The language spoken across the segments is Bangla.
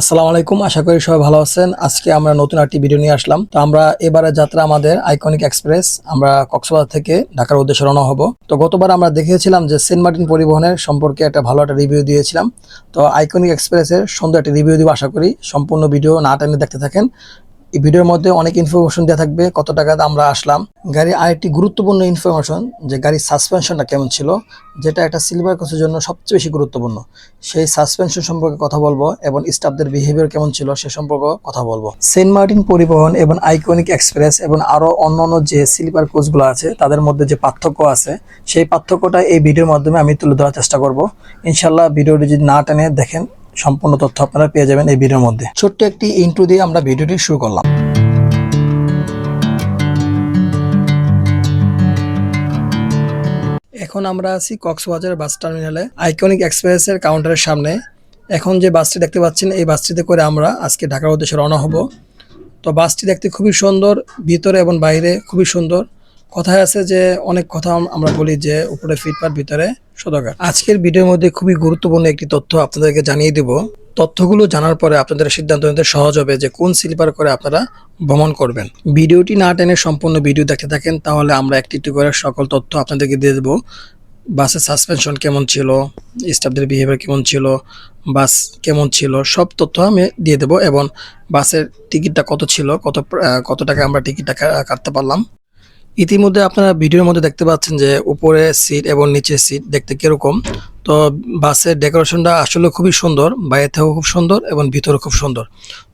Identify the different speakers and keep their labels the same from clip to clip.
Speaker 1: আসসালামু আলাইকুম, আশা করি সবাই ভালো আছেন। আজকে আমরা নতুন একটি ভিডিও নিয়ে আসলাম। তো আমরা এবারে যাত্রা আমাদের আইকনিক এক্সপ্রেস, আমরা কক্সবাজার থেকে ঢাকার উদ্দেশ্যে রওনা হব। তো গতবার আমরা দেখিয়েছিলাম যে সেন্ট মার্টিন পরিবহনের সম্পর্কে একটা ভালো একটা রিভিউ দিয়েছিলাম। তো আইকনিক এক্সপ্রেসের সুন্দর একটা রিভিউ দিব, আশা করি সম্পূর্ণ ভিডিও না টেনে দেখতে থাকেন। এই ভিডিওর মধ্যে অনেক ইনফরমেশন দেওয়া থাকবে, কত টাকাতে আমরা আসলাম, গাড়ির আরেকটি গুরুত্বপূর্ণ ইনফরমেশন যে গাড়ির সাসপেনশনটা কেমন ছিল, যেটা একটা সিলভার কোচের জন্য সবচেয়ে বেশি গুরুত্বপূর্ণ। সেই সাসপেনশন সম্পর্কে কথা বলবো এবং স্টাফদের বিহেভিয়ার কেমন ছিল সে সম্পর্কে কথা বলবো। সেন্ট মার্টিন পরিবহন এবং আইকনিক এক্সপ্রেস এবং আরো অন্যান্য যে স্লিপার কোচগুলো আছে তাদের মধ্যে যে পার্থক্য আছে, সেই পার্থক্যটা এই ভিডিওর মাধ্যমে আমি তুলে ধরার চেষ্টা করব। ইনশাল্লাহ ভিডিওটি যদি না টেনে দেখেন, সম্পূর্ণ তথ্য আপনারা পেয়ে যাবেন এই ভিডিওর মধ্যে। ছোট্ট একটি ইন্ট্রো দিয়ে আমরা ভিডিওটি শুরু করলাম। এখন আমরা আছি কক্সবাজার বাস টার্মিনালে আইকনিক এক্সপ্রেসের কাউন্টারের সামনে। এখন যে বাসটি দেখতে পাচ্ছেন, এই বাসটিতে করে আমরা আজকে ঢাকার উদ্দেশ্যে রওনা হব। তো বাসটি দেখতে খুবই সুন্দর, ভিতরে এবং বাইরে খুবই সুন্দর। কথায় আছে যে অনেক কথা আমরা বলি যে উপরে ফিটপাট, ভিতরে সদাগর। আজকের ভিডিওর মধ্যে খুবই গুরুত্বপূর্ণ একটি তথ্য আপনাদেরকে জানিয়ে দেব। তথ্যগুলো জানার পরে আপনাদের সিদ্ধান্ত নিতে সহজ হবে যে কোন স্লিপার করে আপনারা ভ্রমণ করবেন। ভিডিওটি না টেনে সম্পূর্ণ ভিডিও দেখতে থাকেন, তাহলে আমরা একটি একটি করে সকল তথ্য আপনাদেরকে দিয়ে দেবো। বাসের সাসপেনশন কেমন ছিল, স্টাফদের বিহেভিয়ার কেমন ছিল, বাস কেমন ছিল, সব তথ্য আমি দিয়ে দেবো। এবং বাসের টিকিটটা কত ছিল, কত টাকা আমরা টিকিটটা কাটতে পারলাম। ইতিমধ্যে আপনারা ভিডিওর মধ্যে দেখতে পাচ্ছেন যে উপরে সিট এবং নিচের সিট দেখতে কিরকম। তো বাসের ডেকোরেশনটা আসলে খুবই সুন্দর, বাইরে থেকেও খুব সুন্দর এবং ভিতরে খুব সুন্দর।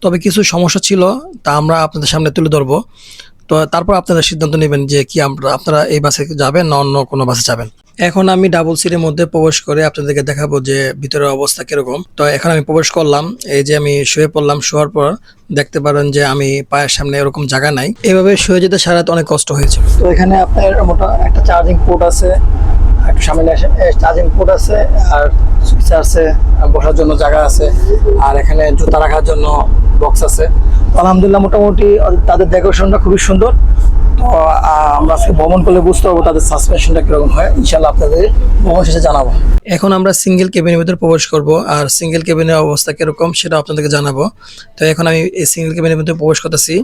Speaker 1: তবে কিছু সমস্যা ছিল, তা আমরা আপনাদের সামনে তুলে ধরবো। তো তারপর আপনারা সিদ্ধান্ত নেবেন যে কি আপনারা এই বাসে যাবেন না অন্য কোনো বাসে যাবেন। এখন আমি ডাবল সিটের মধ্যে প্রবেশ করে আপনাদেরকে দেখাবো যে ভিতরের অবস্থা কিরকম। তো এখন আমি প্রবেশ করলাম, এই যে আমি শুয়ে পড়লাম। শোয়ার পর দেখতে পারেন যে আমি পায়ের সামনে এরকম জায়গা নাই, এভাবে শুয়ে যেতে সারাতে অনেক কষ্ট হয়েছে। তো এখানে আপনার মোটা একটা চার্জিং পোর্ট আছে, একটু সামনে চার্জিং পোর্ট আছে, আর সুইচ আছে, বসার জন্য জায়গা আছে, আর এখানে জুতা রাখার জন্য বক্স আছে। আলহামদুলিল্লাহ মোটামুটি তাদের ডেকোরেশনটা খুবই সুন্দর। তো আমরা আজকে ভ্রমণ করলে বুঝতে পারবো তাদের সাসপেনশনটা কিরকম হয়। ইনশাল্লাহ আপনাদের ভ্রমণ শেষে জানাবো। এখন আমরা সিঙ্গেল কেবিনের ভিতরে প্রবেশ করব, আর সিঙ্গেল কেবিনের অবস্থা কিরকম সেটা আপনাদেরকে জানাবো। তো এখন আমি এই সিঙ্গেল কেবিনের ভিতরে প্রবেশ করতেছি।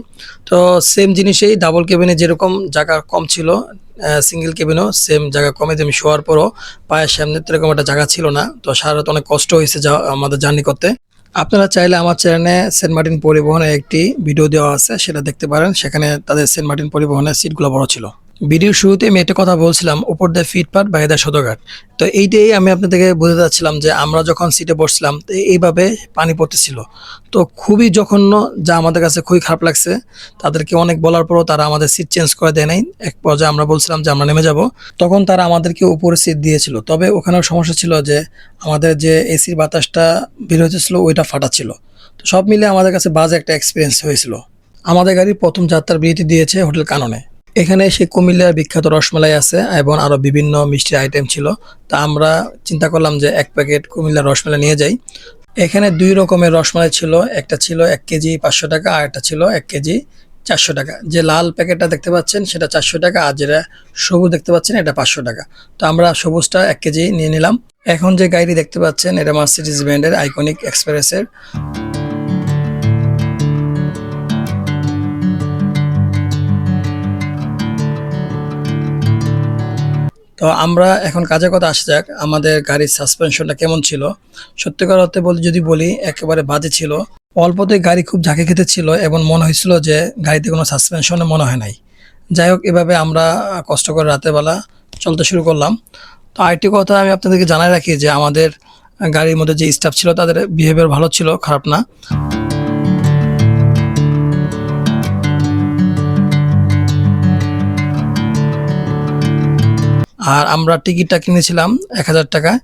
Speaker 1: তো সেম জিনিসেই ডাবল কেবিনে যেরকম জায়গা কম ছিল, সিঙ্গেল কেবিনও সেম জায়গা কমে। আমি শোয়ার পরও পায়ের সামনে এরকম একটা জায়গা ছিল না। তো সারা অনেক কষ্ট হয়েছে আমাদের জার্নি করতে। আপনারা চাইলে আমার চ্যানেলে সেন্ট মার্টিন পরিবহনের একটি ভিডিও দেওয়া আছে, সেটা দেখতে পারেন। সেখানে তাদের সেন্ট মার্টিন পরিবহনের সিটগুলো বড় ছিল। ভিডিওর শুরুতে আমি একটা কথা বলছিলাম, উপর দিয়ে ফিটপাট, বাইরে দিয়ে সদরঘাট। তো এইটাই আমি আপনাদেরকে বোঝাতে চাচ্ছিলাম যে আমরা যখন সিটে বসছিলাম এইভাবে পানি পড়তেছিল। তো খুবই জঘন্য, যা আমাদের কাছে খুবই খারাপ লাগছে। তাদেরকে অনেক বলার পরও তারা আমাদের সিট চেঞ্জ করে দেয় নাই। এক পর্যায়ে আমরা বলছিলাম যে আমরা নেমে যাব, তখন তারা আমাদেরকে উপরে সিট দিয়েছিল। তবে ওখানেও সমস্যা ছিল যে আমাদের যে এসির বাতাসটা বের হতেছিল ওইটা ফাটা ছিল। তো সব মিলে আমাদের কাছে বাজে একটা এক্সপিরিয়েন্স হয়েছিল। আমাদের গাড়ির প্রথম যাত্রার বিরতি দিয়েছে হোটেল কাননে। এখানে সেই কুমিল্লার বিখ্যাত রসমালাই আছে এবং আরো বিভিন্ন মিষ্টির আইটেম ছিল। তা আমরা চিন্তা করলাম যে এক প্যাকেট কুমিল্লার রসমালাই নিয়ে যাই। এখানে দুই রকমের রসমালাই ছিল, একটা ছিল 1 কেজি 500 টাকা, আর একটা ছিল 1 কেজি 400 টাকা। যে লাল প্যাকেটটা দেখতে পাচ্ছেন সেটা 400 টাকা, আর যেটা সবুজ দেখতে পাচ্ছেন এটা 500 টাকা। তো আমরা সবুজটা 1 কেজি নিয়ে নিলাম। এখন যে গাড়ি দেখতে পাচ্ছেন এটা মার্সিডিজ ব্র্যান্ডের আইকনিক এক্সপ্রেসের। তো আমরা এখন কাজের কথা আসা যাক, আমাদের গাড়ির সাসপেনশনটা কেমন ছিল। সত্যিকার অর্থে যদি বলি, একেবারে বাজে ছিল। অল্পতে গাড়ি খুব ঝাঁকে খেতে ছিল এবং মনে হয়েছিল যে গাড়িতে কোনো সাসপেনশনে মনে হয় নাই। যাই হোক, এভাবে আমরা কষ্ট করে রাতের বেলা চলতে শুরু করলাম। তো আরেকটি কথা আমি আপনাদেরকে জানাই রাখি যে আমাদের গাড়ির মধ্যে যে স্টাফ ছিল তাদের বিহেভিয়ার ভালো ছিল, খারাপ না। আর আমরা টিকিটটা কিনেছিলাম 1000 টাকায়।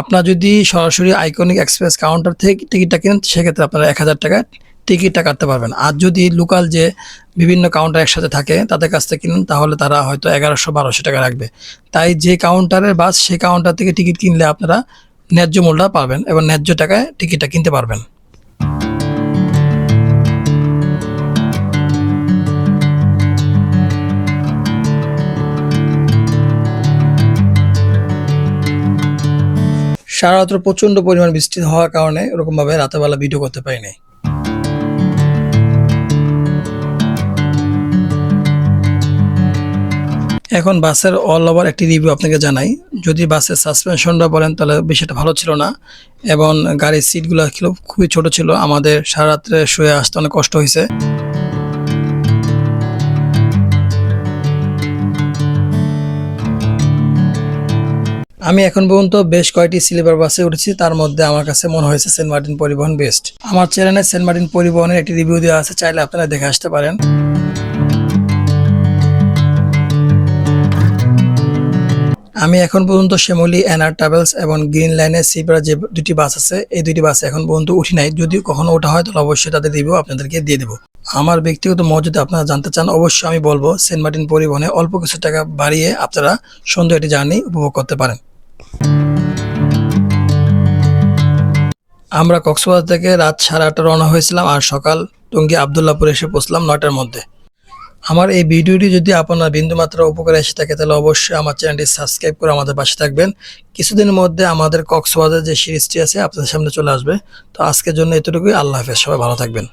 Speaker 1: আপনারা যদি সরাসরি আইকনিক এক্সপ্রেস কাউন্টার থেকে টিকিটটা কিনেন, সেক্ষেত্রে আপনারা 1000 টাকায় টিকিটটা কাটতে পারবেন। আর যদি লোকাল যে বিভিন্ন কাউন্টার একসাথে থাকে তাদের কাছ থেকে কিনেন, তাহলে তারা হয়তো 1100-1200 টাকা রাখবে। তাই যে কাউন্টারের বাস, সেই কাউন্টার থেকে টিকিট কিনলে আপনারা ন্যায্য মূল্যটা পাবেন এবং ন্যায্য টাকায় টিকিটটা কিনতে পারবেন। সারা রাত্র প্রচন্ড পরিমাণ বৃষ্টি হওয়ার কারণে ওরকম ভাবে রাতের বেলা ভিডিও করতে পারি নাই। এখন বাসের অল ওভার একটি রিভিউ আপনাকে জানাই। যদি বাসের সাসপেনশনটা বলেন তাহলে বিষয়টা ভালো ছিল না, এবং গাড়ির সিটগুলো ছিল খুবই ছোট ছিল, আমাদের সারা রাত্রে শুয়ে আসতে অনেক কষ্ট হয়েছে। আমি এখন পর্যন্ত বেশ কয়েকটি স্লিপার বাসে উঠেছি, তার মধ্যে আমার কাছে মনে হয়েছে সেন্ট মার্টিন পরিবহন বেস্ট। আমার চ্যানেলে সেন্ট মার্টিন পরিবহনের একটি রিভিউ দেওয়া আছে, চাইলে আপনারা দেখে আসতে পারেন। আমি এখন পর্যন্ত শ্যামলী, এনআর ট্রাভেলস এবং গ্রিন লাইনের স্লিপার যে দুটি বাস আছে, এই দুটি বাসে এখন পর্যন্ত উঠি নাই। যদি কখনো ওঠা হয় তাহলে অবশ্যই তাদের রিভিউ আপনাদেরকে দিয়ে দেবো। আমার ব্যক্তিগত মত যদি আপনারা জানতে চান, অবশ্যই আমি বলবো সেন্ট মার্টিন পরিবহনে অল্প কিছু টাকা বাড়িয়ে আপনারা সুন্দর একটি জার্নি উপভোগ করতে পারেন। আমরা কক্সবাজার থেকে রাত 8:30 রওনা হয়েছিলাম, আর সকাল টঙ্গী আবদুল্লাপুরে এসে পৌঁছলাম 9টার মধ্যে। আমার এই ভিডিওটি যদি আপনার বিন্দুমাত্র উপকারে এসে থাকে তাহলে অবশ্যই আমার চ্যানেলটি সাবস্ক্রাইব করে আমাদের পাশে থাকবেন। কিছুদিনের মধ্যে আমাদের কক্সবাজার যে সিরিজটি আছে আপনাদের সামনে চলে আসবে। তো আজকের জন্য এতটুকুই। আল্লাহ হাফেজ, সবাই ভালো থাকবেন।